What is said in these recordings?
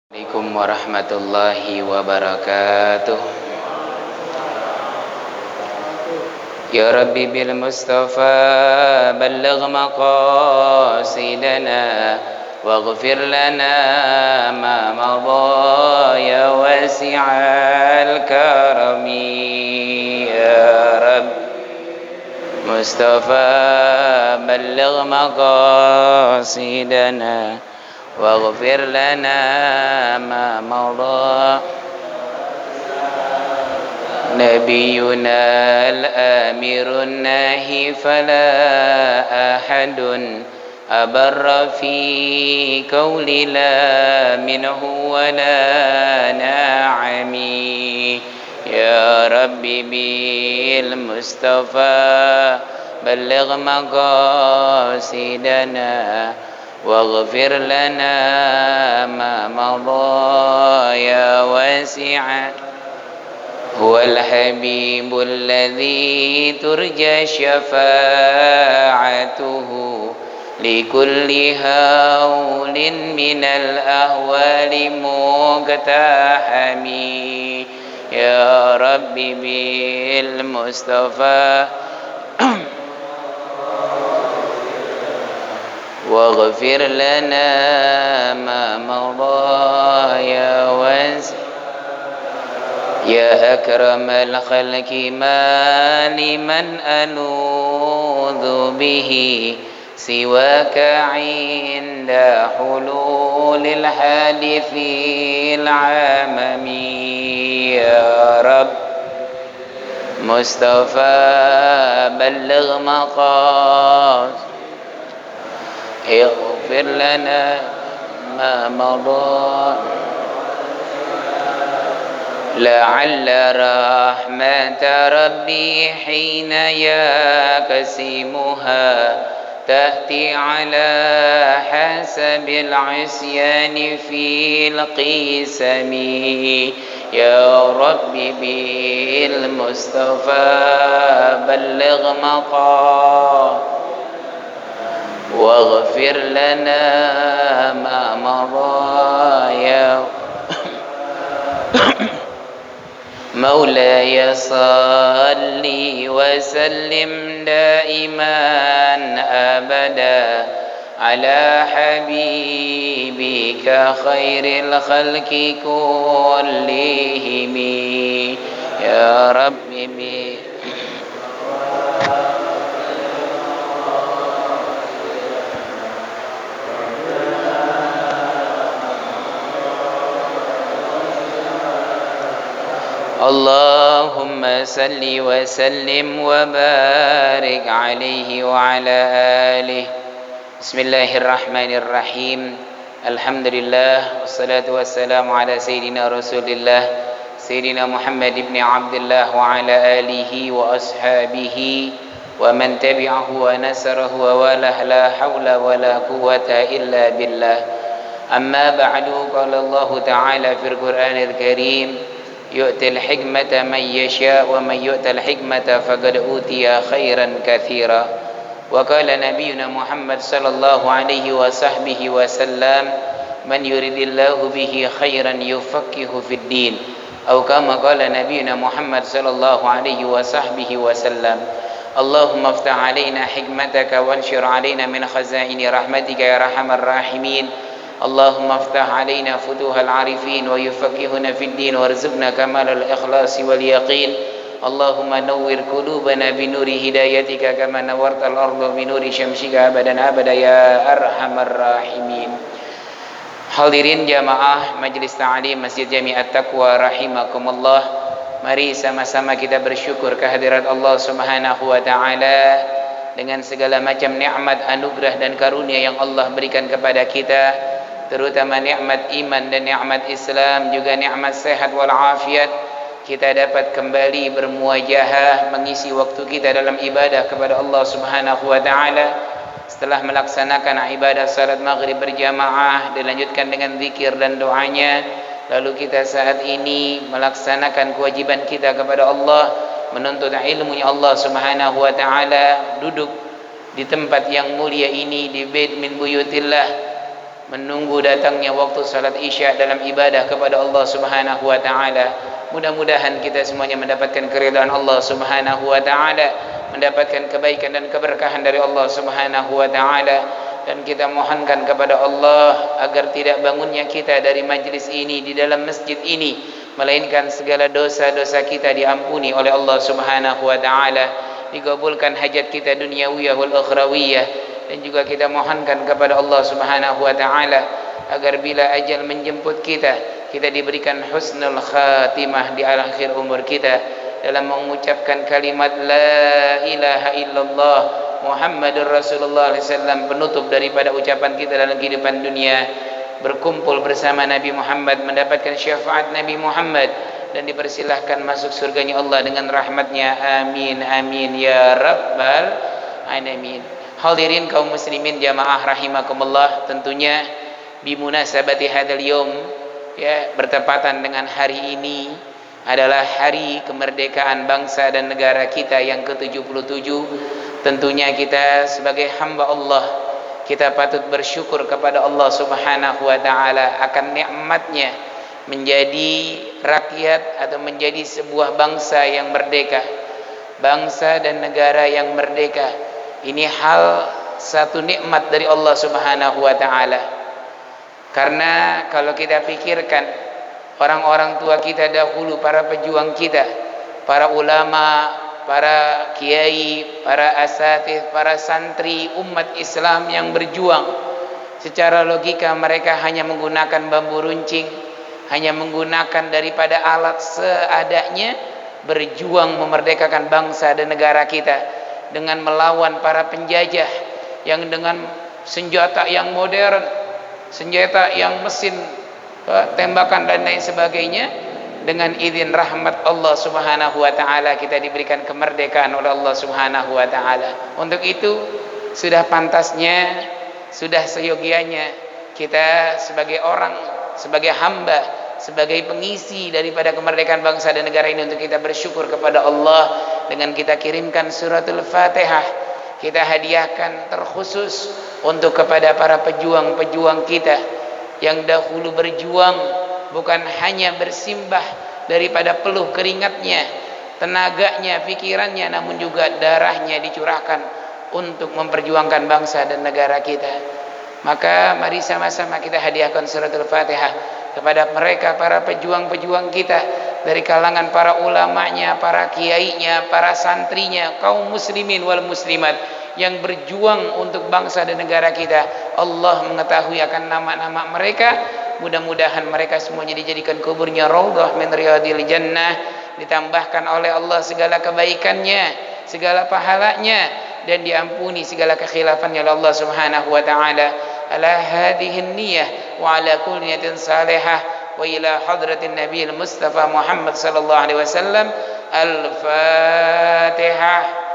Assalamualaikum warahmatullahi wabarakatuh. Ya Rabbi bil Mustafa balligh maqasidana waghfir lana ma madha ya wasi'al karami ya Rabb. Mustafa balligh maqasidana waghfir lana ma madha. نبينا الآمر الناهي فلا أحد أبر في قول لا منه ولا نعمي يا ربي بالمصطفى بلغ مقاصدنا واغفر لنا ما مضى يا واسع. هو الحبيب الذي ترجى شفاعته لكل هول من الأهوال مقتحم يا رب بالمصطفى واغفر لنا ما مضى يا واسع. يا أكرم الخلق ما لمن ألوذ به سواك عند حلول الحادث العمم يا رب. مصطفى بلغ مقاصد اغفر لنا ما مضى. لعل رحمة ربي حين يقسمها تأتي على حسب العصيان في القسم يا رب بالمصطفى بلغ مقام واغفر لنا ما مضى يا مولاي صل وسلم دائما أبدا على حبيبك خير الخلق كلهم يا رب. اللهم صل وسلم وبارك عليه وعلى آله. بسم الله الرحمن الرحيم. الحمد لله والصلاة والسلام على سيدنا رسول الله سيدنا محمد بن عبد الله وعلى آله وأصحابه ومن تبعه ونصره ووالاه لا حول ولا قوة إلا بالله. أما بعد قال الله تعالى في القرآن الكريم يؤتي الحكمة من يشاء ومن يؤت الحكمة فقد أوتي خيرا كثيرا. وقال نبينا محمد صلى الله عليه وصحبه وسلم من يريد الله به خيرا يفقهه في الدين أو كما قال نبينا محمد صلى الله عليه وصحبه وسلم. اللهم افتح علينا حكمتك وانشر علينا من خزائن رحمتك يا أرحم الراحمين. اللهم افتح علينا فتوح العارفين ويفقهنا في الدين وارزقنا كمال الإخلاص واليقين. اللهم نور قلوبنا بنور هدايتك كما نورت الأرض بنور شمسك أبدا أبدا يا أرحم الراحمين. Hadirin jamaah Majelis Ta'lim Masjid Jami' At-Taqwa rahimakumullah. Mari sama-sama kita bersyukur kehadirat Allah Subhanahu wa taala dengan segala macam nikmat, anugerah dan karunia yang Allah berikan kepada kita, terutama nikmat iman dan nikmat Islam, juga nikmat sehat wal afiat. Kita dapat kembali bermuajahah mengisi waktu kita dalam ibadah kepada Allah Subhanahu wa taala. Setelah melaksanakan ibadah salat maghrib berjamaah, dilanjutkan dengan zikir dan doanya, lalu kita saat ini melaksanakan kewajiban kita kepada Allah, menuntut ilmunya Allah Subhanahu wa taala, duduk di tempat yang mulia ini, di bait min buyutillah, menunggu datangnya waktu salat isya dalam ibadah kepada Allah Subhanahu wa taala. Mudah-mudahan kita semuanya mendapatkan keridhaan Allah Subhanahu wa taala, mendapatkan kebaikan dan keberkahan dari Allah Subhanahu wa taala, dan kita mohonkan kepada Allah agar tidak bangunnya kita dari majlis ini, di dalam masjid ini, melainkan segala dosa-dosa kita diampuni oleh Allah Subhanahu wa taala, dikabulkan hajat kita dunyawiyah wal ukhrawiyah, dan juga kita mohonkan kepada Allah Subhanahu wa taala agar bila ajal menjemput kita diberikan husnul khatimah di akhir umur kita dalam mengucapkan kalimat la ilaha illallah Muhammadur Rasulullah SAW, penutup daripada ucapan kita dalam kehidupan dunia, berkumpul bersama Nabi Muhammad, mendapatkan syafaat Nabi Muhammad, dan dipersilahkan masuk surganya Allah dengan rahmatnya. Amin amin ya rabbal alamin. Hadirin kaum muslimin jamaah rahimakumullah, tentunya bimunasabati hadzal yaum, ya, bertepatan dengan hari ini adalah hari kemerdekaan bangsa dan negara kita yang ke-77. Tentunya kita sebagai hamba Allah, kita patut bersyukur kepada Allah Subhanahu wa taala akan nikmatnya menjadi rakyat atau menjadi sebuah bangsa yang merdeka, bangsa dan negara yang merdeka. Ini hal satu nikmat dari Allah Subhanahu wa taala. Karena kalau kita pikirkan orang-orang tua kita dahulu, para pejuang kita, para ulama, para kiai, para asatidz, para santri umat Islam yang berjuang, secara logika mereka hanya menggunakan bambu runcing, hanya menggunakan daripada alat seadanya, berjuang memerdekakan bangsa dan negara kita dengan melawan para penjajah yang dengan senjata yang modern, senjata yang mesin tembakan dan lain sebagainya. Dengan izin rahmat Allah Subhanahu wa taala kita diberikan kemerdekaan oleh Allah Subhanahu wa taala. Untuk itu sudah pantasnya, sudah seyogianya kita sebagai orang, sebagai hamba, sebagai pengisi daripada kemerdekaan bangsa dan negara ini, untuk kita bersyukur kepada Allah dengan kita kirimkan suratul Fatihah, kita hadiahkan terkhusus untuk kepada para pejuang-pejuang kita yang dahulu berjuang, bukan hanya bersimbah daripada peluh keringatnya, tenaganya, pikirannya, namun juga darahnya dicurahkan untuk memperjuangkan bangsa dan negara kita. Maka mari sama-sama kita hadiahkan suratul Fatihah kepada mereka, para pejuang-pejuang kita, dari kalangan para ulamanya, para kiainya, para santrinya, kaum muslimin wal muslimat yang berjuang untuk bangsa dan negara kita. Allah mengetahui akan nama-nama mereka. Mudah-mudahan mereka semuanya dijadikan kuburnya raudhah min riyadil jannah, ditambahkan oleh Allah segala kebaikannya, segala pahalanya, dan diampuni segala kekhilafannya oleh Allah Subhanahu wa taala. Ala hadhihi niyyah wa ala kulli niyatin salihah wa ila hadratin nabiyil mustafa Muhammad sallallahu alaihi wasallam. Al-Fatihah.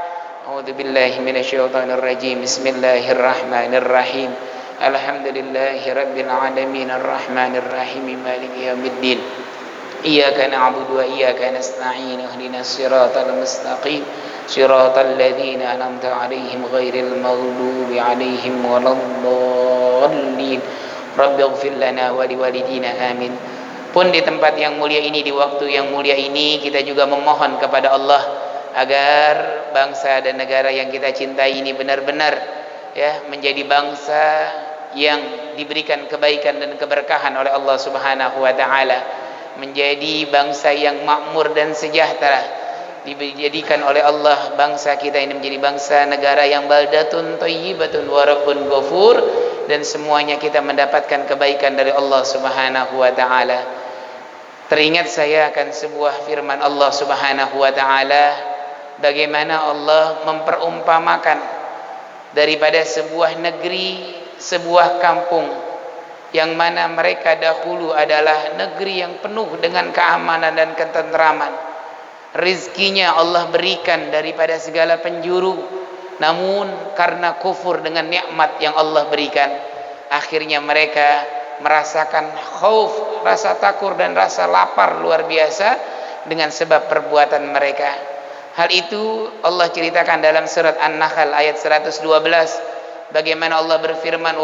A'udzu billahi minasyaitonir rajim. Bismillahirrahmanirrahim. Alhamdulillahi rabbil alamin arrahmanir rahim maliki yaumiddin. Iyyaka na'budu wa iyyaka nasta'in. Ihdinas siratal mustaqim. Siratal ladzina an'amta 'alaihim ghairil maghdubi 'alaihim waladdallin. Rabbighfir lana wa liwalidina amin. Pun di tempat yang mulia ini, di waktu yang mulia ini, kita juga memohon kepada Allah agar bangsa dan negara yang kita cintai ini benar-benar, ya, menjadi bangsa yang diberikan kebaikan dan keberkahan oleh Allah Subhanahu wa taala, menjadi bangsa yang makmur dan sejahtera, dijadikan oleh Allah bangsa kita ini menjadi bangsa negara yang baldatun thayyibatun wa rabbun ghafur, dan semuanya kita mendapatkan kebaikan dari Allah Subhanahu wa taala. Teringat saya akan sebuah firman Allah Subhanahu wa taala, bagaimana Allah memperumpamakan daripada sebuah negeri, sebuah kampung yang mana mereka dahulu adalah negeri yang penuh dengan keamanan dan ketentraman. Rizkinya Allah berikan daripada segala penjuru, namun karena kufur dengan nikmat yang Allah berikan, akhirnya mereka merasakan khauf, rasa takut dan rasa lapar luar biasa dengan sebab perbuatan mereka. Hal itu Allah ceritakan dalam surat An-Nahl ayat 112, bagaimana Allah berfirman,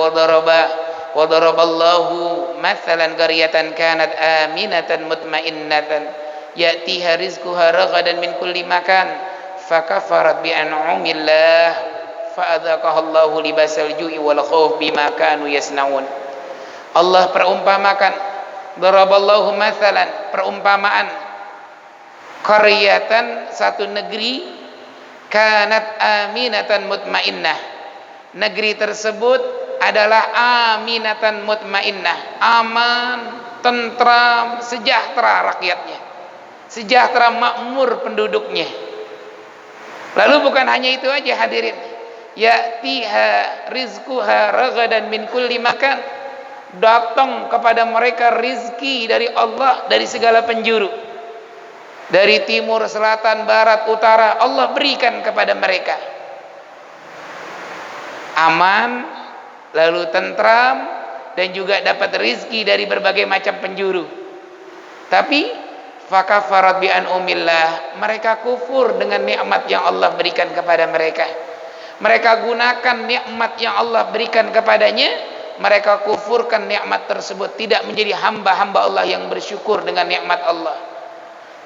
Wadaraballahu mathalan qaryatan kanat aminatan mutmainnatan ya'tiha rizquha ragadan min kulli makan fakafarat bi an'amillah fa'adzaqahallahu libasal ju'i wal khauf bima kanu yasnaun. Allah perumpamakan, daraballahu mathalan, perumpamaan qaryatan, satu negeri, kanat aminatan mutmainnah, negeri tersebut adalah aminatan mutmainnah, aman, tentram, sejahtera rakyatnya, sejahtera, makmur penduduknya. Lalu bukan hanya itu aja hadirin, ya'tiha rizquha ragadan min kulli makan, datang kepada mereka rizki dari Allah dari segala penjuru, dari timur, selatan, barat, utara, Allah berikan kepada mereka. Aman, lalu tentram, dan juga dapat rizki dari berbagai macam penjuru. Tapi fakafarat bi an'umillah, mereka kufur dengan nikmat yang Allah berikan kepada mereka. Mereka gunakan nikmat yang Allah berikan kepadanya, mereka kufurkan nikmat tersebut, tidak menjadi hamba-hamba Allah yang bersyukur dengan nikmat Allah.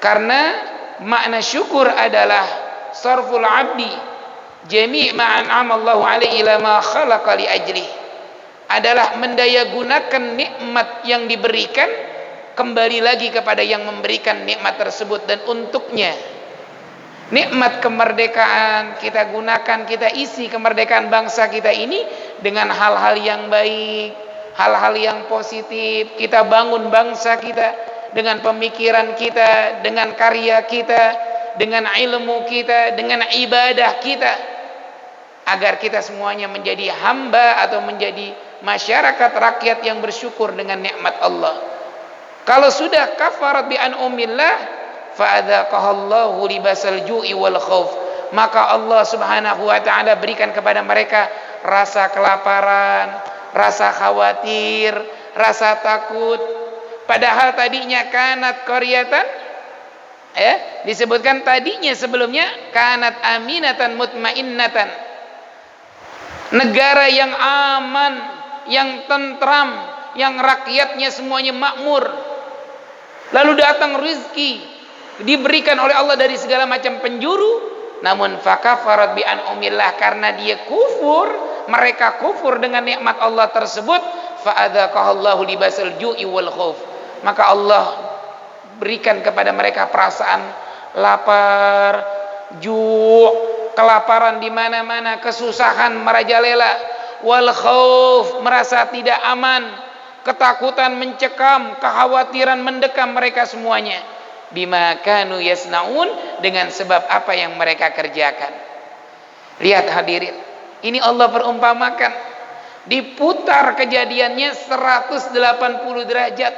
Karena makna syukur adalah sarful abdi jami' ma an'ama Allahu alaihi ila ma khalaqa li ajli, adalah mendaya gunakan nikmat yang diberikan kembali lagi kepada yang memberikan nikmat tersebut dan untuknya. Nikmat kemerdekaan kita gunakan, kita isi kemerdekaan bangsa kita ini dengan hal-hal yang baik, hal-hal yang positif. Kita bangun bangsa kita dengan pemikiran kita, dengan karya kita, dengan ilmu kita, dengan ibadah kita, agar kita semuanya menjadi hamba atau menjadi masyarakat rakyat yang bersyukur dengan nikmat Allah. Kalau sudah kafarat bi an'umillah fa'adzaqahallahu libasal ju'i wal khauf, maka Allah Subhanahu wa taala berikan kepada mereka rasa kelaparan, rasa khawatir, rasa takut. Padahal tadinya kanat qaryatan, disebutkan tadinya sebelumnya kanat aminatan mutmainnatan, negara yang aman, yang tentram, yang rakyatnya semuanya makmur. Lalu datang rizki, diberikan oleh Allah dari segala macam penjuru, namun fakafarat bi an'umillah, karena dia kufur, mereka kufur dengan nikmat Allah tersebut, fa'adzaqahallahu libasal ju'i wal khauf, maka Allah berikan kepada mereka perasaan lapar, kelaparan di mana-mana, kesusahan merajalela, wal khauf, merasa tidak aman, ketakutan mencekam, kekhawatiran mendekam mereka semuanya. Bima kanu yasnaun, dengan sebab apa yang mereka kerjakan. Lihat hadirin, ini Allah perumpamakan, diputar kejadiannya 180 derajat.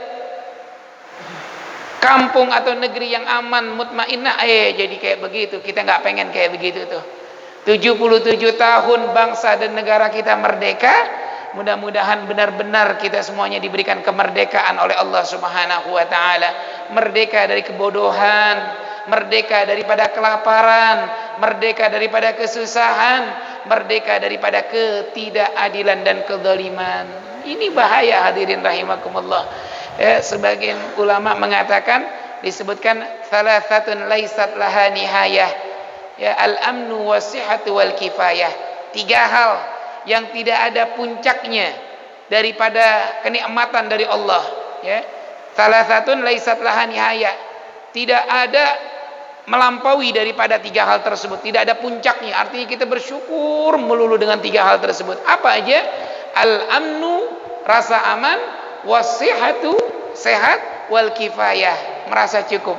Kampung atau negeri yang aman, mutmainnah, jadi kayak begitu. Kita nggak pengen kayak begitu tuh. 77 tahun bangsa dan negara kita merdeka. Mudah-mudahan benar-benar kita semuanya diberikan kemerdekaan oleh Allah Subhanahu wa taala. Merdeka dari kebodohan, merdeka daripada kelaparan, merdeka daripada kesusahan, merdeka daripada ketidakadilan dan kezaliman. Ini bahaya hadirin rahimakumullah. Sebagian ulama mengatakan, disebutkan salasatun laisat laha nihayah, al-amnu was-sihhatu wal kifayah. 3 hal yang tidak ada puncaknya daripada kenikmatan dari Allah, salasatun laisat laha nihayah, tidak ada melampaui daripada 3 hal tersebut, tidak ada puncaknya. Artinya kita bersyukur melulu dengan 3 hal tersebut. Apa aja? Al-amnu, rasa aman, was-sihhatu, sehat, wal kifayah, merasa cukup.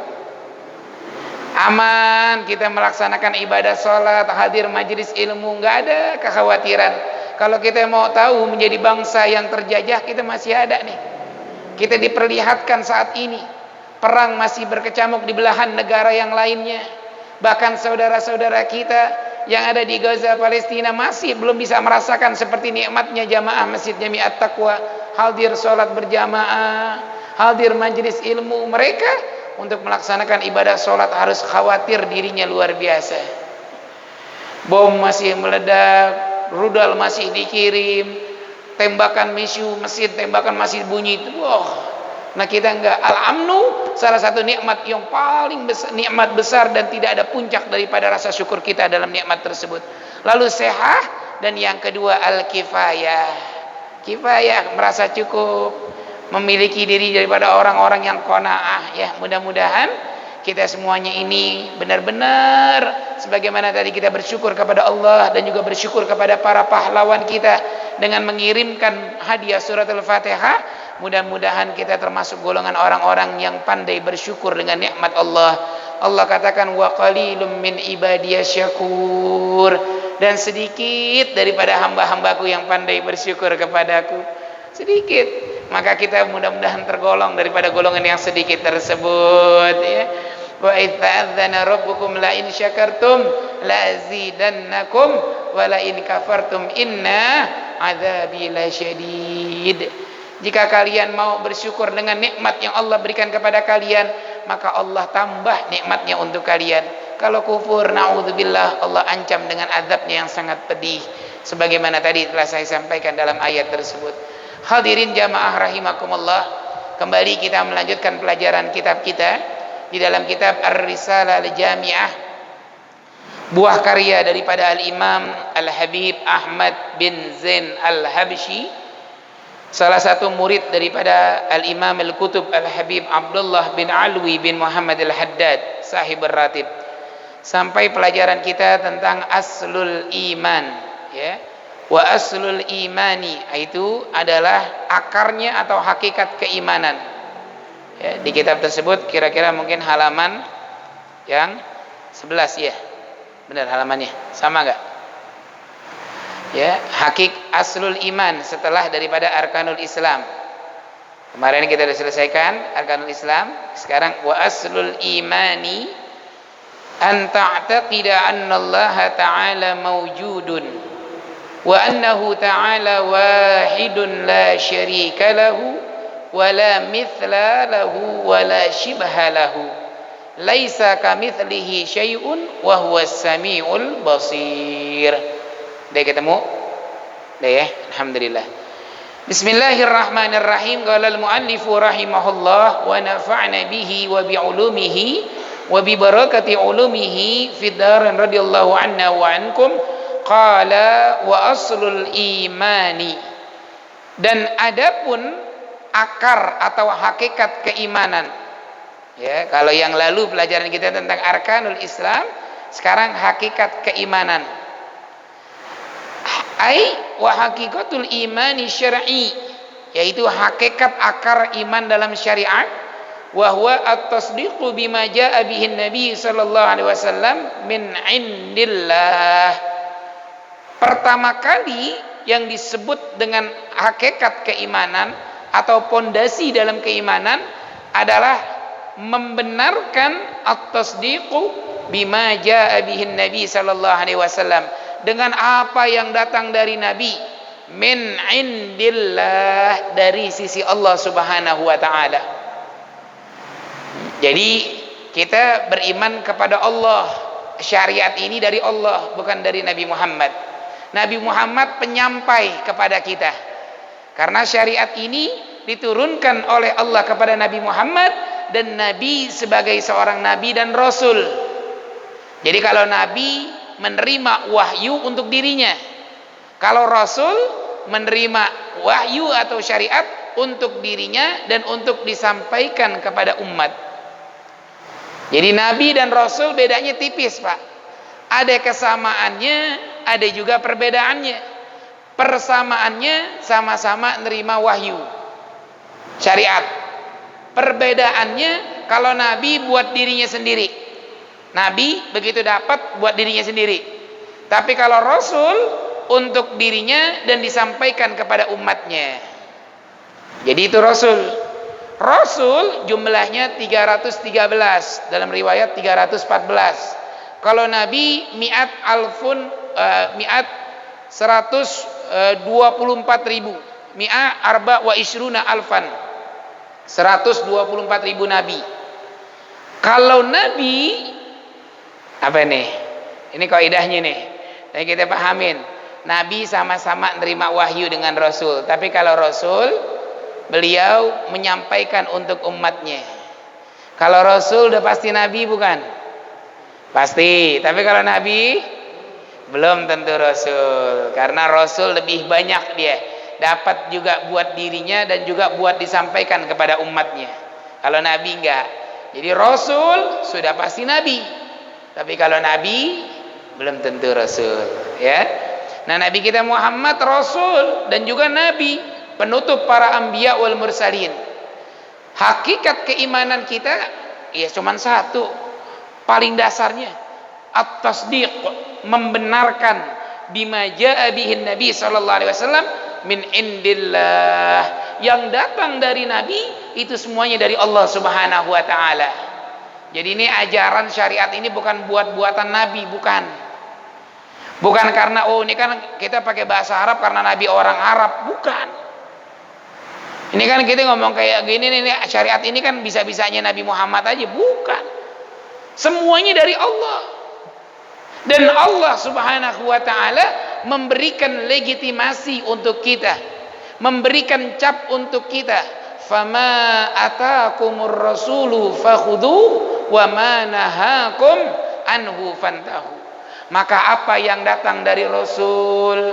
Aman, kita melaksanakan ibadah sholat, hadir majelis ilmu, nggak ada kekhawatiran. Kalau kita mau tahu menjadi bangsa yang terjajah, kita masih ada nih. Kita diperlihatkan saat ini perang masih berkecamuk di belahan negara yang lainnya. Bahkan saudara-saudara kita yang ada di Gaza, Palestina masih belum bisa merasakan seperti nikmatnya jamaah Masjid Jami' At-Taqwa, hadir sholat berjamaah, hadir majelis ilmu. Mereka untuk melaksanakan ibadah sholat harus khawatir dirinya luar biasa. Bom masih meledak, rudal masih dikirim, tembakan masjid, tembakan masih bunyi. Wah. Nah kita enggak. Al-amnu salah satu nikmat yang paling besar, nikmat besar, dan tidak ada puncak daripada rasa syukur kita dalam nikmat tersebut. Lalu sehat, dan yang kedua al-kifayah. Kifayah, merasa cukup, memiliki diri daripada orang-orang yang qanaah ya. Mudah-mudahan kita semuanya ini benar-benar sebagaimana tadi kita bersyukur kepada Allah dan juga bersyukur kepada para pahlawan kita dengan mengirimkan hadiah surat Al-Fatihah. Mudah-mudahan kita termasuk golongan orang-orang yang pandai bersyukur dengan nikmat Allah. Allah katakan wa qalilum min ibadiyasy syakur, dan sedikit daripada hamba-hambaku yang pandai bersyukur kepadaku. Sedikit. Maka kita mudah-mudahan tergolong daripada golongan yang sedikit tersebut ya. Wa idza'adzana rabbukum la in syakartum la azidannakum wa la in kafartum inna adzabi lasyadid. Jika kalian mau bersyukur dengan nikmat yang Allah berikan kepada kalian, maka Allah tambah nikmatnya untuk kalian. Kalau kufur, na'udzubillah, Allah ancam dengan azabnya yang sangat pedih, sebagaimana tadi telah saya sampaikan dalam ayat tersebut. Hadirin jamaah rahimakumullah, kembali kita melanjutkan pelajaran kitab kita di dalam kitab Ar-Risalah Al-Jami'ah, buah karya daripada Al-Imam Al-Habib Ahmad bin Zain Al-Habsyi, salah satu murid daripada Al-Imam Al-Kutub Al-Habib Abdullah bin Alwi bin Muhammad Al-Haddad, sahib Ar-Ratib. Sampai pelajaran kita tentang aslul iman ya. Wa aslul imani, itu adalah akarnya atau hakikat keimanan ya. Di kitab tersebut kira-kira mungkin halaman yang 11 ya. Benar halamannya? Sama enggak? Ya, aslul iman setelah daripada arkanul Islam. Kemarin kita sudah selesaikan arkanul Islam. Sekarang wa aslul imani an ta'taqida anna Allah ta'ala mawjudun wa annahu ta'ala wahidun la syarika lahu wa la mithla lahu wa la shibha lahu. Laisa kamitslihi syai'un wa huwas samiul basir. Udah ketemu? Udah ya, alhamdulillah. Bismillahirrahmanirrahim. Qala al-muallifu rahimahullah wa nafa'na bihi wa bi ulumihi wa bi barakati ulumihi fid darin radhiyallahu anna wa ankum. Qala wa aslul imani, dan adapun akar atau hakikat keimanan ya. Kalau yang lalu pelajaran kita tentang arkanul Islam, sekarang hakikat keimanan. Ai wa haqiqatul imani syar'i, yaitu hakikat akar iman dalam syariat. Wa huwa at-tasdiqu bima jaa bihi Nabi sallallahu alaihi wasallam min indillah. Pertama kali yang disebut dengan hakikat keimanan atau pondasi dalam keimanan adalah membenarkan at-tasdiqu bima jaa bihi Nabi sallallahu alaihi wasallam, dengan apa yang datang dari Nabi, min indillah, dari sisi Allah Subhanahu wa taala. Jadi kita beriman kepada Allah, syariat ini dari Allah, bukan dari Nabi Muhammad. Nabi Muhammad penyampai kepada kita, karena syariat ini diturunkan oleh Allah kepada Nabi Muhammad, dan Nabi sebagai seorang Nabi dan Rasul. Jadi kalau Nabi menerima wahyu untuk dirinya, kalau Rasul menerima wahyu atau syariat untuk dirinya dan untuk disampaikan kepada umat. Jadi Nabi dan Rasul bedanya tipis, Pak. Ada kesamaannya, ada juga perbedaannya. Persamaannya sama-sama nerima wahyu syariat. Perbedaannya kalau Nabi buat dirinya sendiri. Nabi begitu dapat buat dirinya sendiri. Tapi kalau Rasul untuk dirinya dan disampaikan kepada umatnya. Jadi itu Rasul. Rasul jumlahnya 313, dalam riwayat 314. Kalau Nabi mi'at 124.000, mi'a arba wa ishruna alfan, 124.000 Nabi. Kalau Nabi apa nih? Ini kaidahnya nih, dan kita pahamin. Nabi sama-sama nerima wahyu dengan Rasul. Tapi kalau Rasul, beliau menyampaikan untuk umatnya. Kalau Rasul udah pasti Nabi bukan? Pasti. Tapi kalau Nabi belum tentu Rasul. Karena Rasul lebih banyak dia dapat juga buat dirinya dan juga buat disampaikan kepada umatnya. Kalau Nabi enggak. Jadi Rasul sudah pasti Nabi. Tapi kalau Nabi belum tentu Rasul, ya. Nah, Nabi kita Muhammad Rasul dan juga Nabi, penutup para anbiya wal mursalin. Hakikat keimanan kita ya cuma satu, paling dasarnya at-tasdiq, membenarkan bima jaa bihin Nabi sallallahu alaihi wasallam min indillah. Yang datang dari Nabi itu semuanya dari Allah Subhanahu wa taala. Jadi ini ajaran syariat ini bukan buat-buatan Nabi, bukan. Bukan karena ini kan kita pakai bahasa Arab karena Nabi orang Arab, bukan. Ini kan kita ngomong kayak gini nih, syariat ini kan bisa-bisanya Nabi Muhammad aja, bukan. Semuanya dari Allah. Dan Allah Subhanahu wa taala memberikan legitimasi untuk kita, memberikan cap untuk kita. Fama atakumur rasulu fakhudhu wa ma nahakum anhu fantahu. Maka apa yang datang dari Rasul,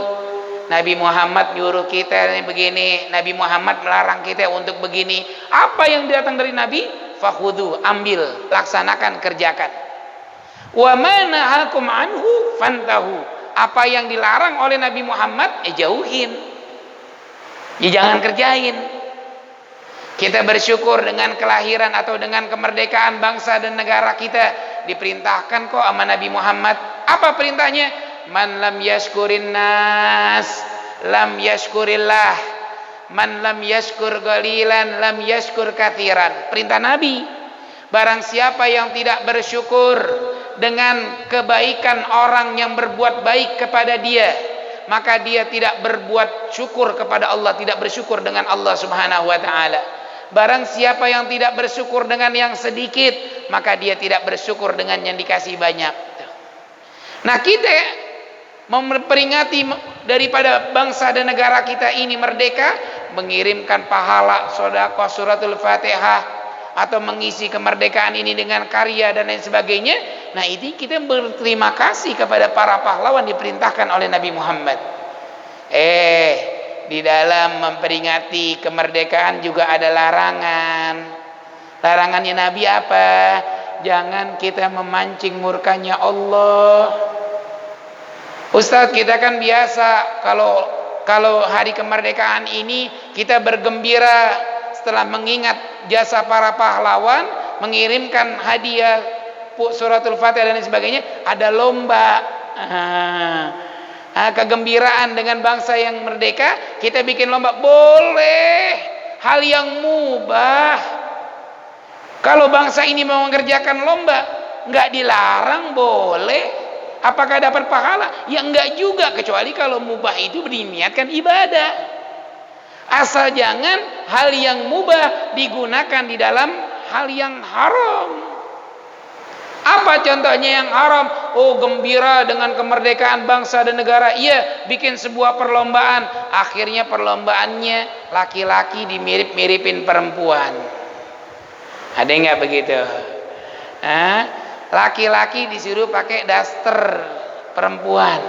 Nabi Muhammad nyuruh kita ini begini, Nabi Muhammad melarang kita untuk begini. Apa yang datang dari Nabi, fakhudhu, ambil, laksanakan, kerjakan. Wa ma nahakum anhu fantahu. Apa yang dilarang oleh Nabi Muhammad, jauhin. Ya jangan kerjain. Kita bersyukur dengan kelahiran atau dengan kemerdekaan bangsa dan negara kita, diperintahkan kok sama Nabi Muhammad. Apa perintahnya? Man lam yashkurin nas lam yashkurillah, man lam yashkur qalilan lam yashkur katsiran. Perintah Nabi. Barang siapa yang tidak bersyukur dengan kebaikan orang yang berbuat baik kepada dia, maka dia tidak berbuat syukur kepada Allah, tidak bersyukur dengan Allah Subhanahu wa taala. Barang siapa yang tidak bersyukur dengan yang sedikit, maka dia tidak bersyukur dengan yang dikasih banyak. Nah, kita memperingati daripada bangsa dan negara kita ini merdeka, mengirimkan pahala sedekah suratul Fatihah atau mengisi kemerdekaan ini dengan karya dan lain sebagainya. Nah, ini kita berterima kasih kepada para pahlawan diperintahkan oleh Nabi Muhammad. Di dalam memperingati kemerdekaan juga ada larangan. Larangannya Nabi apa? Jangan kita memancing murkanya Allah. Ustadz, kita kan biasa kalau hari kemerdekaan ini kita bergembira setelah mengingat jasa para pahlawan, mengirimkan hadiah suratul Fatihah dan lain sebagainya, ada lomba. Kegembiraan dengan bangsa yang merdeka, kita bikin lomba, boleh, hal yang mubah. Kalau bangsa ini mau mengerjakan lomba, nggak dilarang, boleh. Apakah dapat pahala? Ya enggak juga, kecuali kalau mubah itu diniatkan ibadah. Asal jangan hal yang mubah digunakan di dalam hal yang haram. Apa contohnya yang haram? Gembira dengan kemerdekaan bangsa dan negara. Iya, bikin sebuah perlombaan. Akhirnya perlombaannya laki-laki dimirip-miripin perempuan. Ada nggak begitu? Laki-laki disuruh pakai daster perempuan.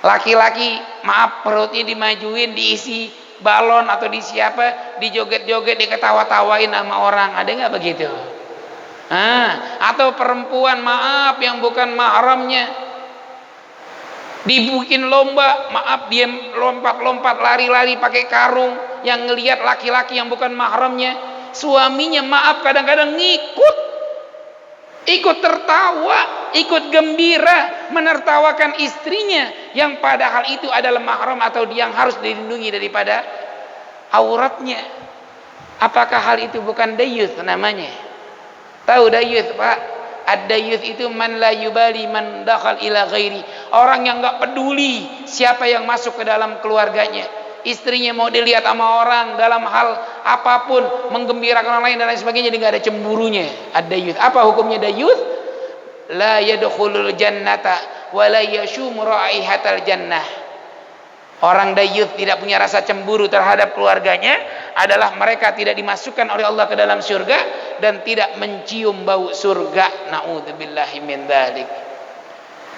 Laki-laki, maaf, perutnya dimajuin, diisi balon atau diisi apa, dijoget-joget, diketawa-tawain sama orang. Ada nggak begitu? Atau perempuan, maaf, yang bukan mahramnya Dibikin lomba, maaf, dia lompat-lompat, lari-lari pakai karung, yang ngelihat laki-laki yang bukan mahramnya. Suaminya maaf kadang-kadang ikut tertawa, ikut gembira menertawakan istrinya yang padahal itu adalah mahram atau dia yang harus dilindungi daripada auratnya. Apakah hal itu bukan dayuth namanya? Tahu dayuth, Pak? Ad-dayuth itu man la yubali man dakhal ila ghairi. Orang yang enggak peduli siapa yang masuk ke dalam keluarganya. Istrinya mau dilihat sama orang dalam hal apapun, menggembirakan orang lain dan lain sebagainya, dia enggak ada cemburunya. Ad-dayuth. Apa hukumnya dayuth? La yadkhulul jannata wa la yashum raihatal jannah. Orang dayuth tidak punya rasa cemburu terhadap keluarganya adalah mereka tidak dimasukkan oleh Allah ke dalam surga dan tidak mencium bau surga. Na'udzubillahi min dzalik.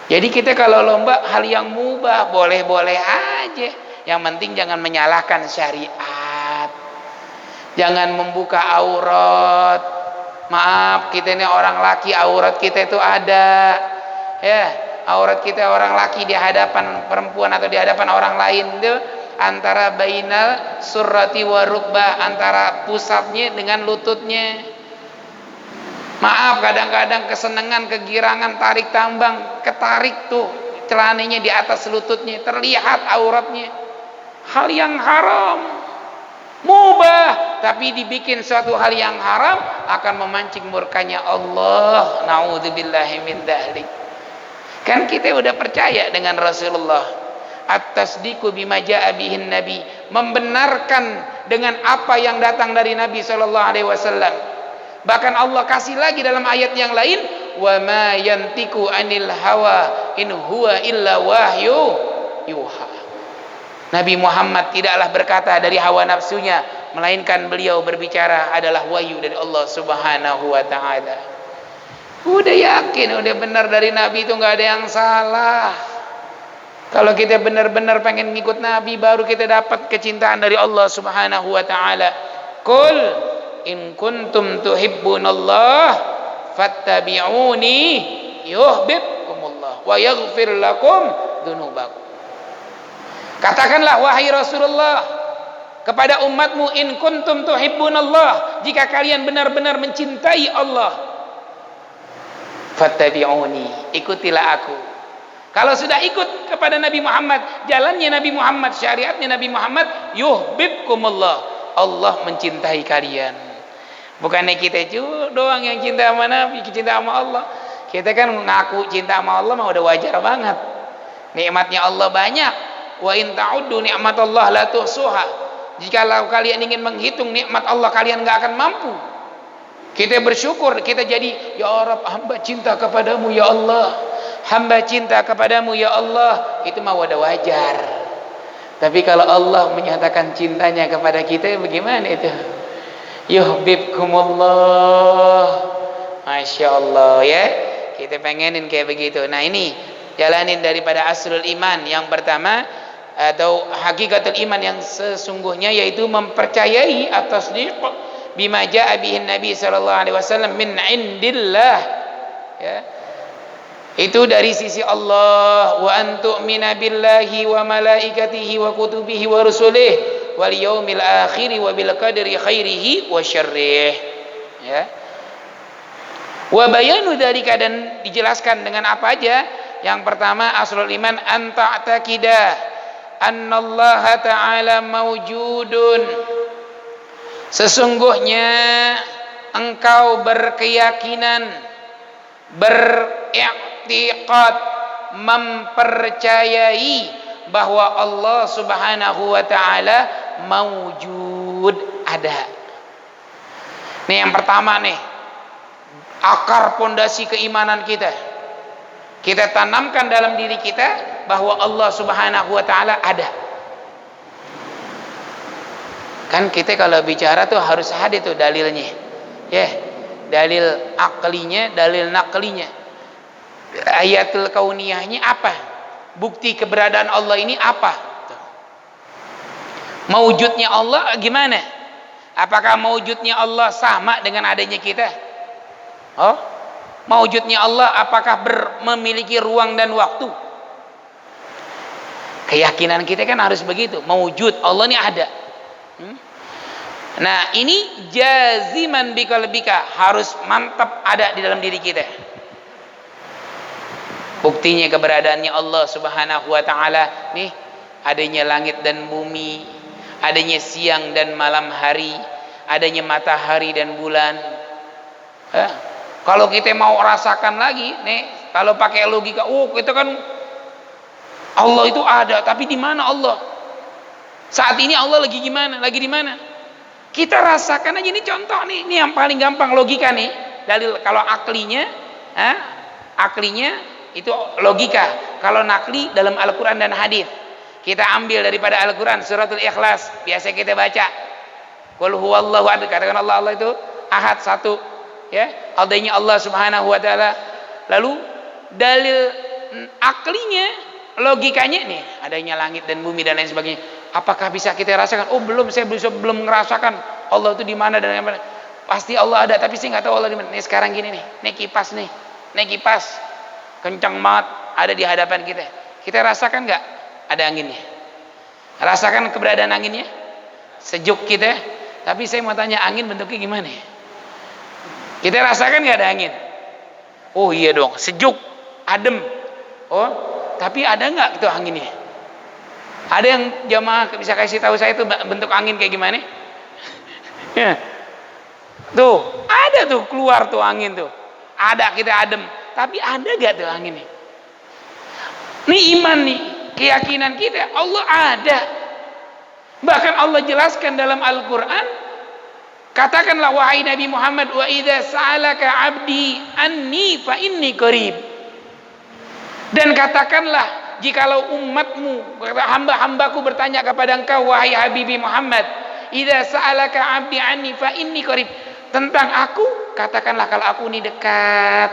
Jadi kita kalau lomba hal yang mubah boleh-boleh aja. Yang penting jangan menyalahkan syariat. Jangan membuka aurat. Maaf, kita ini orang laki, aurat kita itu ada. Ya, aurat kita orang laki di hadapan perempuan atau di hadapan orang lain itu antara bainal surrati wa rukbah, antara pusatnya dengan lututnya. Maaf, kadang-kadang kesenangan, kegirangan, tarik tambang, ketarik tuh celananya di atas lututnya, terlihat auratnya. Hal yang haram, mubah, tapi dibikin suatu hal yang haram akan memancing murkanya Allah. Na'udzubillahi min dzalik. Kan kita udah percaya dengan Rasulullah. At-tasdiqu bima jaa bihin nabi, membenarkan dengan apa yang datang dari Nabi sallallahu alaihi wasallam. Bahkan Allah kasih lagi dalam ayat yang lain, wa ma yantiqu anil hawa in huwa illa wahyu yuha. Nabi Muhammad tidaklah berkata dari hawa nafsunya, melainkan beliau berbicara adalah wahyu dari Allah Subhanahu wa taala. Udah yakin, udah benar dari Nabi itu nggak ada yang salah. Kalau kita benar-benar pengen ngikut Nabi, baru kita dapat kecintaan dari Allah Subhanahu wa taala. Qul in kuntum tuhibbunallah fattabi'uni yuhibbukumullah wa yaghfir lakum dzunubakum. Katakanlah wahai Rasulullah kepada umatmu, in kuntum tuhibbunallah, jika kalian benar-benar mencintai Allah, fattabi'uni, ikutilah aku. Kalau sudah ikut kepada Nabi Muhammad, jalannya Nabi Muhammad, syariatnya Nabi Muhammad, yuhibbukumullah, Allah mencintai kalian. Bukannya kita doang yang cinta sama Nabi, cinta sama Allah. Kita kan ngaku cinta sama Allah mah udah wajar banget. Nikmatnya Allah banyak. Wa in ta'uddu ni'matallah la tuhsuha. Jikalau kalian ingin menghitung nikmat Allah, kalian enggak akan mampu. Kita bersyukur, kita jadi, ya Rabb, hamba cinta kepadamu ya Allah, hamba cinta kepadamu ya Allah. Itu mah udah wajar. Tapi kalau Allah menyatakan cintanya kepada kita, bagaimana itu? Yuhibbukumullah. Masya Allah ya. Kita pengenin kayak begitu. Nah ini jalanin daripada aslul iman. Yang pertama atau hakikatul iman yang sesungguhnya, yaitu mempercayai atas bima jaa bihin Nabi sallallahu alaihi wasallam min indillah, ya, itu dari sisi Allah. Wa antu'mina billahi wa malaikatihi wa kutubihi wa rusulih wal yaumil akhir wa bil qadri khairihi wa syarrih, ya. Wa bayanu dzalika, dan dijelaskan dengan apa aja. Yang pertama, aslul iman an ta'taqida annallaha ta'ala mawjudun, sesungguhnya engkau berkeyakinan, beriktikad, mempercayai bahwa Allah Subhanahu wa taala mawjud, ada. Nih yang pertama nih, akar pondasi keimanan kita. Kita tanamkan dalam diri kita bahwa Allah Subhanahu wa taala ada. Kan kita kalau bicara tuh harus ada tuh dalilnya. Ya, dalil aklinya, dalil naklinya. Ayatul kauniyahnya apa? Bukti keberadaan Allah ini apa? Maujudnya Allah gimana? Apakah maujudnya Allah sama dengan adanya kita? Oh? Maujudnya Allah apakah memiliki ruang dan waktu? Keyakinan kita kan harus begitu, mewujud, Allah ini ada. Nah, ini jaziman biqalbika, harus mantap ada di dalam diri kita. Buktinya keberadaannya Allah Subhanahu wa taala nih, adanya langit dan bumi, adanya siang dan malam hari, adanya matahari dan bulan. Kalau kita mau rasakan lagi nih, kalau pakai logika, kita kan Allah itu ada, tapi di mana Allah? Saat ini Allah lagi gimana? Lagi di mana? Kita rasakan aja, ini contoh nih, ini yang paling gampang logika nih. Dalil kalau aklinya itu logika. Kalau nakli dalam Al-Qur'an dan hadis. Kita ambil daripada Al-Qur'an suratul Ikhlas, biasa kita baca. Qul huwallahu ahad, katakan Allah itu ahad, satu. Ya, adanya Allah Subhanahu wa taala. Lalu dalil aklinya, logikanya nih, adanya langit dan bumi dan lain sebagainya. Apakah bisa kita rasakan? Belum, saya belum merasakan Allah itu di mana dan mana. Pasti Allah ada, tapi saya nggak tahu Allah di mana. Nih sekarang gini nih, naik kipas kencang banget ada di hadapan kita. Kita rasakan nggak ada anginnya? Rasakan keberadaan anginnya? Sejuk kita. Tapi saya mau tanya, angin bentuknya gimana? Kita rasakan nggak ada angin? Oh iya dong, sejuk, adem. Tapi ada nggak itu anginnya? Ada yang jamaah bisa kasih tahu saya itu bentuk angin kayak gimana? Tuh, ada tuh keluar tuh angin tuh. Ada, kita adem. Tapi ada gak tuh anginnya? Nih iman nih, keyakinan kita Allah ada. Bahkan Allah jelaskan dalam Al-Qur'an, katakanlah wahai Nabi Muhammad, wa idza sa'alaka 'abdi anni fa inni qarib. Dan katakanlah, jikalau umatmu, hamba-hambaku bertanya kepada engkau wahai Habibi Muhammad, idza sa'alaka 'abdi anni fa inni qarib, tentang aku, katakanlah kalau aku ini dekat,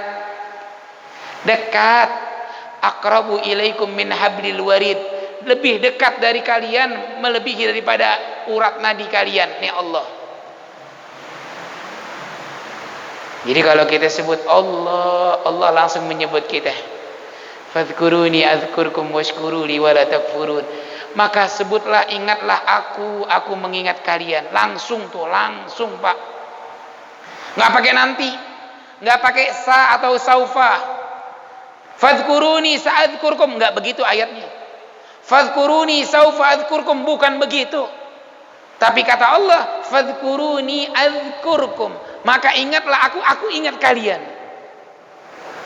aqrabu ilaikum min hablil warid, lebih dekat dari kalian, melebihi daripada urat nadi kalian. Nih Allah. Jadi kalau kita sebut Allah, Allah langsung menyebut kita. Fadhkuruni adzkurkum washkuru li wala takfurun. Maka sebutlah, ingatlah aku mengingat kalian. Langsung tuh, langsung Pak. Nggak pakai nanti, nggak pakai sa atau saufa. Fadhkuruni sa'adzkurkum, nggak begitu ayatnya. Fadhkuruni saufa adzkurkum, bukan begitu. Tapi kata Allah, fadhkuruni adzkurkum, maka ingatlah aku ingat kalian.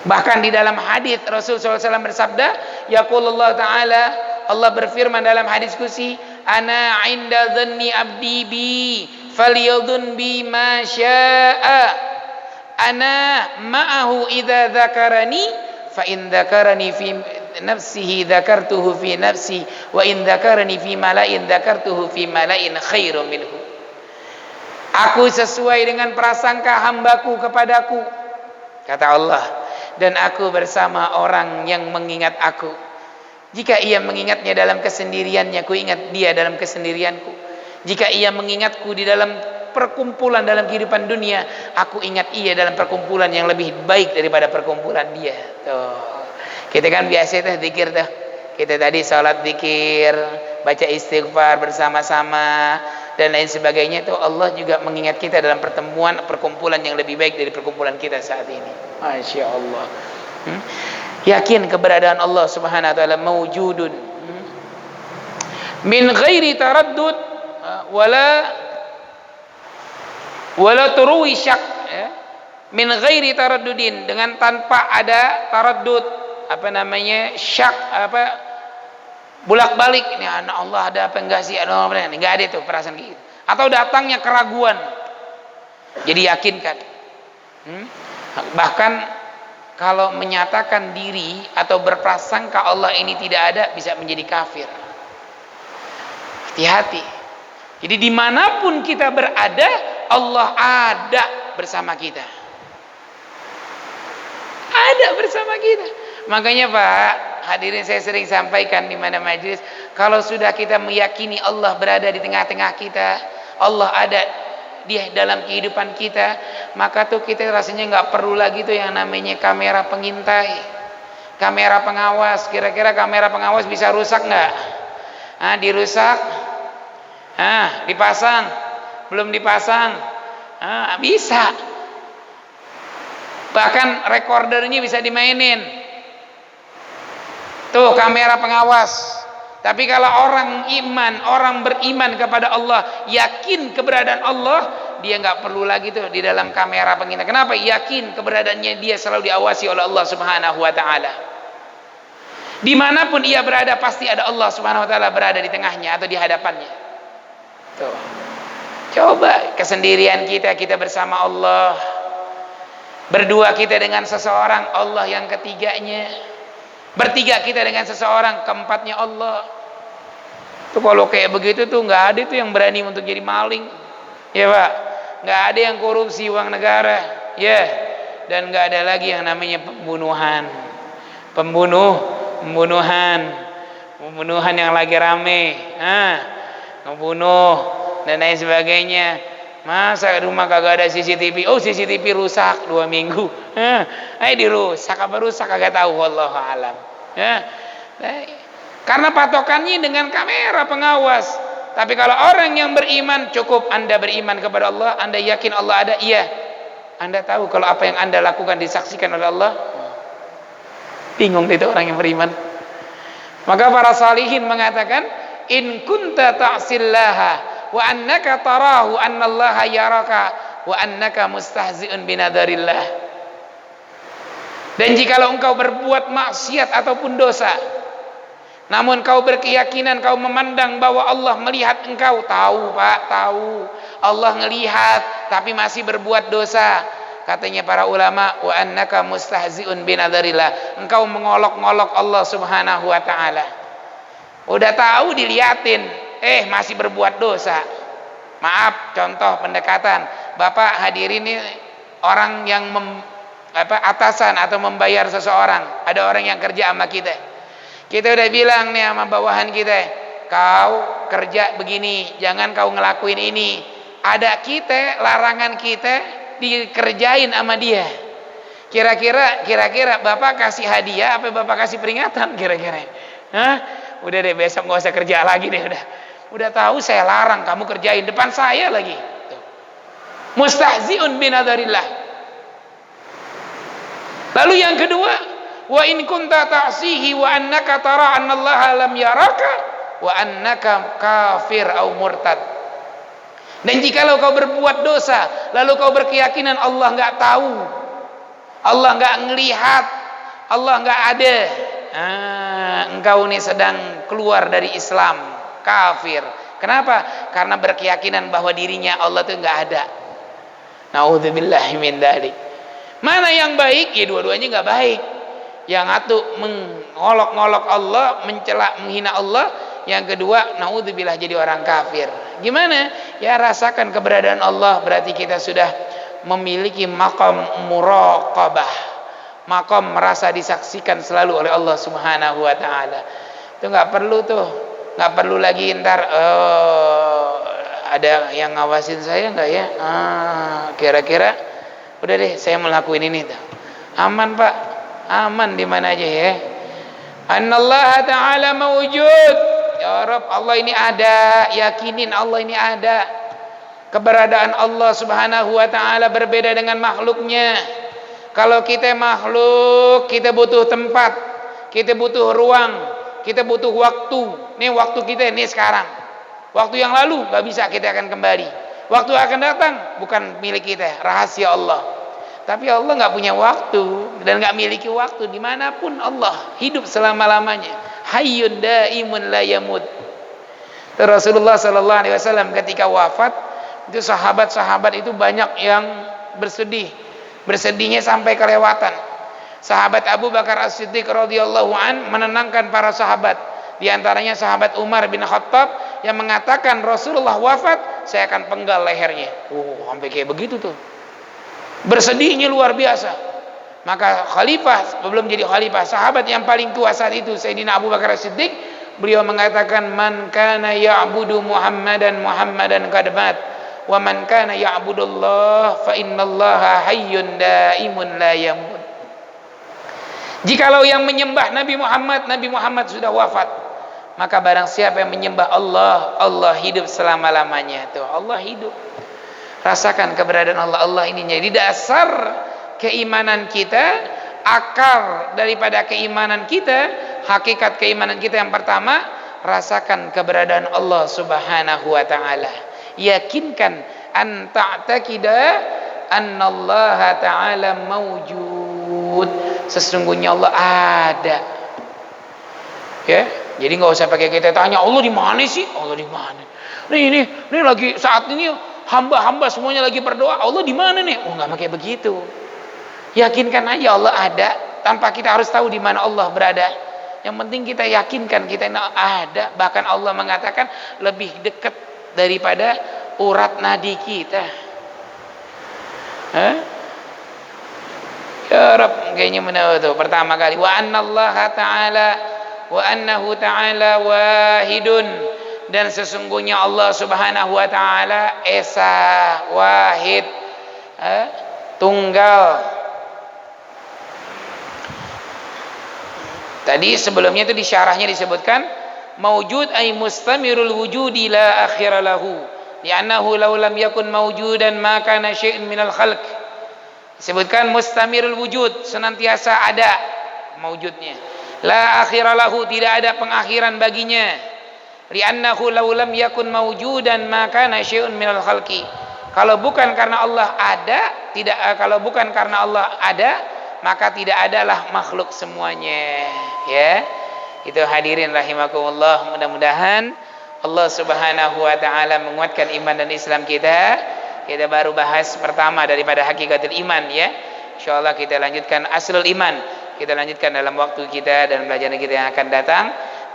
Bahkan di dalam hadis Rasulullah SAW bersabda, yaqulullah ta'ala, Allah berfirman dalam hadis qudsi, ana 'inda dhanni 'abdi bi falyadhun bi ma syaa, ana ma'ahu idza dzakarani fa in dzakarani fi nafsihi dzakartuhu fi nafsi wa in dzakarani fi mala'in dzakartuhu fi mala'in khairum minhu. Aku sesuai dengan prasangka hambaku kepadaku, kata Allah, dan aku bersama orang yang mengingat aku. Jika ia mengingatnya dalam kesendiriannya, aku ingat dia dalam kesendirianku. Jika ia mengingatku di dalam perkumpulan dalam kehidupan dunia, aku ingat ia dalam perkumpulan yang lebih baik daripada perkumpulan dia. Tuh. Kita kan biasa tuh zikir tuh. Kita tadi salat zikir, baca istighfar bersama-sama dan lain sebagainya, itu Allah juga mengingat kita dalam perkumpulan yang lebih baik dari perkumpulan kita saat ini. Masya Allah. Yakin keberadaan Allah Subhanahu wa taala mawjudun min ghairi taraddud wala turwi syak, min ghairi taraddudin, dengan tanpa ada taraddud, syak, bolak-balik, ini anak Allah ada apa enggak sih, enggak ada itu perasaan gitu. Atau datangnya keraguan. Jadi yakinkan. Bahkan kalau menyatakan diri atau berprasangka Allah ini tidak ada, bisa menjadi kafir. Hati-hati. Jadi dimanapun kita berada, Allah ada bersama kita. Ada bersama kita. Makanya Pak, hadirin saya sering sampaikan di mana majelis, kalau sudah kita meyakini Allah berada di tengah-tengah kita, Allah ada di dalam kehidupan kita, maka tuh kita rasanya nggak perlu lagi tuh yang namanya kamera pengintai, kamera pengawas. Kira-kira kamera pengawas bisa rusak nggak? Dirusak, dipasang, belum dipasang, bisa. Bahkan recordernya bisa dimainin. Tuh kamera pengawas. Tapi kalau orang beriman kepada Allah, yakin keberadaan Allah, dia nggak perlu lagi tuh di dalam kamera pengintai. Kenapa? Yakin keberadaannya, dia selalu diawasi oleh Allah Subhanahu wa taala. Dimanapun ia berada, pasti ada Allah Subhanahu wa taala berada di tengahnya atau di hadapannya. Tuh. Coba kesendirian kita bersama Allah. Berdua kita dengan seseorang, Allah yang ketiganya. Bertiga kita dengan seseorang, keempatnya Allah. Tuh kalau kayak begitu tuh nggak ada tuh yang berani untuk jadi maling, ya Pak. Nggak ada yang korupsi uang negara, ya. Dan nggak ada lagi yang namanya pembunuhan yang lagi rame, ngebunuh dan lain sebagainya. Masa rumah kagak ada CCTV? Oh, CCTV rusak 2 minggu. Dirusak apa rusak kagak tahu, wallahu alam. Karena patokannya dengan kamera pengawas. Tapi kalau orang yang beriman, cukup Anda beriman kepada Allah, Anda yakin Allah ada, iya. Anda tahu kalau apa yang Anda lakukan disaksikan oleh Allah. Bingung itu orang yang beriman. Maka para salihin mengatakan, in kunta ta'sillaha wa annaka tarahu annallaha yaraka wa annaka mustahzi'un binadarillah. Dan jikalau engkau berbuat maksiat ataupun dosa, namun kau berkeyakinan, kau memandang bahwa Allah melihat engkau, tahu Pak, tahu Allah ngelihat, tapi masih berbuat dosa. Katanya para ulama, wa annaka mustahzi'un binadarillah, engkau mengolok-ngolok Allah Subhanahu wa taala. Udah tahu diliatin, masih berbuat dosa. Maaf, contoh pendekatan. Bapak hadirin ini orang yang atasan atau membayar seseorang. Ada orang yang kerja sama kita. Kita udah bilang nih sama bawahan kita, kau kerja begini, jangan kau ngelakuin ini. Ada kita, larangan kita dikerjain sama dia. Kira-kira Bapak kasih hadiah apa Bapak kasih peringatan kira-kira? Udah deh, besok nggak usah kerja lagi deh, udah tahu saya larang kamu kerjain depan saya lagi. Mustahzi'un binadarillah. Lalu yang kedua, wa in kunta ta'sihi wa annaka tara annallaha lam yaraka wa annaka kafir au murtad. Dan jikalau kau berbuat dosa, lalu kau berkeyakinan Allah nggak tahu, Allah nggak ngelihat, Allah nggak ada, engkau ini sedang keluar dari Islam, kafir. Kenapa? Karena berkeyakinan bahwa dirinya Allah itu nggak ada. Naudzubillahi min dzalik. Mana yang baik? Ya dua-duanya nggak baik. Yang satu mengolok-ngolok Allah, mencela, menghina Allah. Yang kedua, naudzubillah, jadi orang kafir. Gimana? Ya rasakan keberadaan Allah, berarti kita sudah memiliki maqam muraqabah, maqam merasa disaksikan selalu oleh Allah Subhanahu wa taala. Itu nggak perlu tuh, nggak perlu lagi ntar ada yang ngawasin saya nggak ya? Kira-kira udah deh saya melakukan ini tuh. Aman Pak, aman di mana aja ya. Annallaha ta'ala mawujud. Ya Rabb, Allah ini ada, yakinin Allah ini ada. Keberadaan Allah Subhanahu wa taala berbeda dengan makhluknya. Kalau kita makhluk, kita butuh tempat, kita butuh ruang, kita butuh waktu. Nih waktu kita ini sekarang. Waktu yang lalu gak bisa kita akan kembali. Waktu akan datang bukan milik kita, rahasia Allah. Tapi Allah gak punya waktu dan gak miliki waktu. Dimanapun Allah hidup selama-lamanya. Hayyun daimun la yamut. Rasulullah SAW ketika wafat, itu sahabat-sahabat itu banyak yang bersedih. Bersedihnya sampai kelewatan. Sahabat Abu Bakar As-Siddiq radhiyallahu an menenangkan para sahabat. Di antaranya sahabat Umar bin Khattab yang mengatakan Rasulullah wafat, saya akan penggal lehernya. Sampai kayak begitu tuh. Bersedihnya luar biasa. Maka khalifah, sebelum jadi khalifah, sahabat yang paling tua saat itu Sayyidina Abu Bakar As-Siddiq, beliau mengatakan man kana ya'budu Muhammadan qad mat wa man kana ya'budullah fa innallaha hayyun daimun la yamut. Jikalau yang menyembah Nabi Muhammad sudah wafat, Maka barang siapa yang menyembah Allah, Allah hidup selama-lamanya. Tuh, Allah hidup. Rasakan keberadaan Allah. Allah ini jadi dasar keimanan kita, akar daripada keimanan kita, hakikat keimanan kita yang pertama, rasakan keberadaan Allah Subhanahu wa taala. Yakinkan an ta'taqida annallaha ta'ala mawjud. Sesungguhnya Allah ada. Ya, jadi nggak usah pakai kita tanya Allah di mana sih? Allah di mana? Nih lagi saat ini hamba-hamba semuanya lagi berdoa. Allah di mana nih? Oh, nggak pakai begitu. Yakinkan aja Allah ada, tanpa kita harus tahu di mana Allah berada. Yang penting kita yakinkan kita ada. Bahkan Allah mengatakan lebih dekat daripada urat nadi kita. Ya Rabb, kayaknya benar tuh pertama kali. Wa annallaha ta'ala wa annahu ta'ala wahidun, dan sesungguhnya Allah Subhanahu wa taala esa, wahid, tunggal. Tadi sebelumnya itu di syarahnya disebutkan maujud ay mustamirul wujudi la akhira lahu li'annahu law lam yakun mawjudan ma kana syai'un minal khalq. Disebutkan mustamirul wujud, senantiasa ada maujudnya. La akhira lahu, tidak ada pengakhiran baginya. Li'annahu law lam yakun mawjudan ma kana syai'un minal khalqi. Kalau bukan karena Allah ada, kalau bukan karena Allah ada, maka tidak adalah makhluk semuanya. Ya, itu hadirin rahimakumullah. Mudah-mudahan Allah Subhanahu wa taala menguatkan iman dan Islam kita. Kita baru bahas pertama daripada hakikatul iman, ya. Insyaallah kita lanjutkan aslul iman. Kita lanjutkan dalam waktu kita dan pelajaran kita yang akan datang.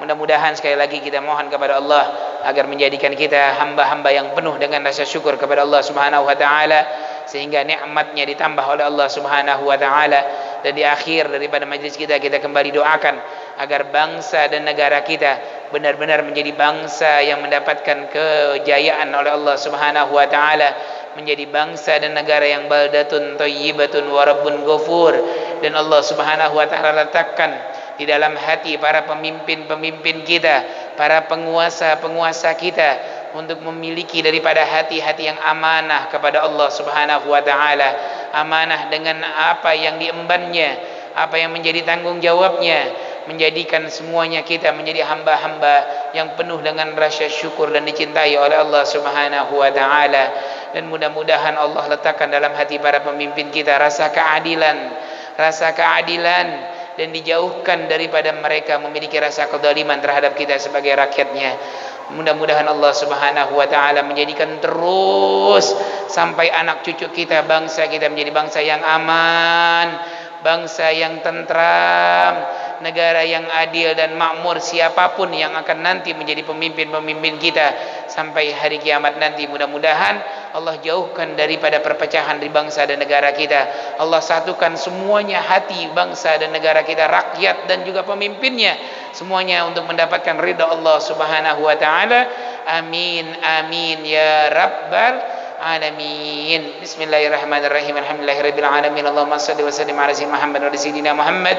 Mudah-mudahan sekali lagi kita mohon kepada Allah agar menjadikan kita hamba-hamba yang penuh dengan rasa syukur kepada Allah Subhanahu wa taala, sehingga nikmatnya ditambah oleh Allah Subhanahu wa taala. Dan di akhir daripada majlis kita kembali doakan agar bangsa dan negara kita benar-benar menjadi bangsa yang mendapatkan kejayaan oleh Allah Subhanahu wa taala, menjadi bangsa dan negara yang baldatun thayyibatun wa rabbun ghafur. Dan Allah Subhanahu wa taala letakkan di dalam hati para pemimpin-pemimpin kita, para penguasa-penguasa kita, untuk memiliki daripada hati-hati yang amanah kepada Allah Subhanahu wa taala, amanah dengan apa yang diembannya, apa yang menjadi tanggung jawabnya, menjadikan semuanya kita menjadi hamba-hamba yang penuh dengan rasa syukur dan dicintai oleh Allah Subhanahu wa taala. Dan mudah-mudahan Allah letakkan dalam hati para pemimpin kita rasa keadilan, dan dijauhkan daripada mereka memiliki rasa kezaliman terhadap kita sebagai rakyatnya. Mudah-mudahan Allah Subhanahu wa taala menjadikan terus sampai anak cucu kita, bangsa kita menjadi bangsa yang aman, bangsa yang tentram, negara yang adil dan makmur. Siapapun yang akan nanti menjadi pemimpin-pemimpin kita sampai hari kiamat nanti, mudah-mudahan Allah jauhkan daripada perpecahan di bangsa dan negara kita. Allah satukan semuanya hati bangsa dan negara kita, rakyat dan juga pemimpinnya, semuanya untuk mendapatkan ridha Allah Subhanahu wa taala. Amin amin ya rabbal alamin. Bismillahirrahmanirrahim. Alhamdulillahirabbil alamin. Allahumma shalli wa sallim ala sayyidina Muhammad wa ala sayyidina Muhammad.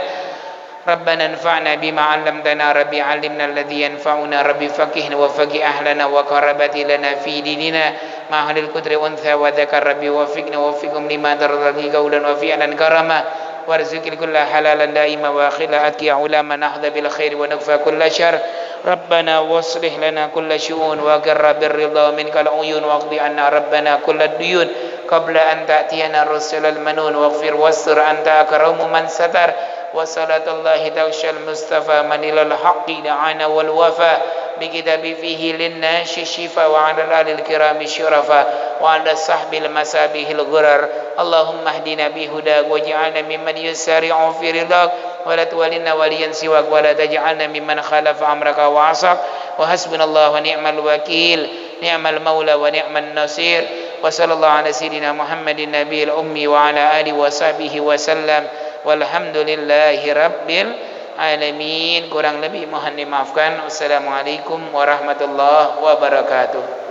Rabbana anfa'na bima 'allamtana, rabbi 'allimna alladhi yanfa'una, rabbi faqihna wa faqih ahlana wa qarabati lana fi dinina ma ahlil qudri untha wa dzakar, rabbi wafiqna wa wafiqhum lima tardhi qawlan wa fi'lan karama warzuqil kulla halalan daima wa akhila atqiya ulama nahdha bil khair wa nakfa kulla syarr. Rabbana waslih lana kulla syu'un wa qarra birridha minkal uyun wa qdi anna rabbana kulla duyun qabla an ta'tiyana rusulul manun waghfir wastur anta akramu man satar. وصلاة الله تغشى المصطفى من إلى الحق دعانا والوفاء بكتاب فيه للناس الشفاء وعلى الآل الكرام الشرفاء وعلى الصحب المسابه الغرر. اللهم اهدنا بهداك واجعلنا ممن يسارع في رضاك ولا تولنا وليا سواك ولا تجعلنا ممن خالف أمرك وعصاك. وحسبنا الله ونعم الوكيل، نعم المولى ونعم النصير. وصلى الله على سيدنا محمد النبي الأمي وعلى آله وصحبه وسلم. Walhamdulillahi rabbil alamin. Kurang lebih mohon dimaafkan. Wassalamualaikum warahmatullahi wabarakatuh.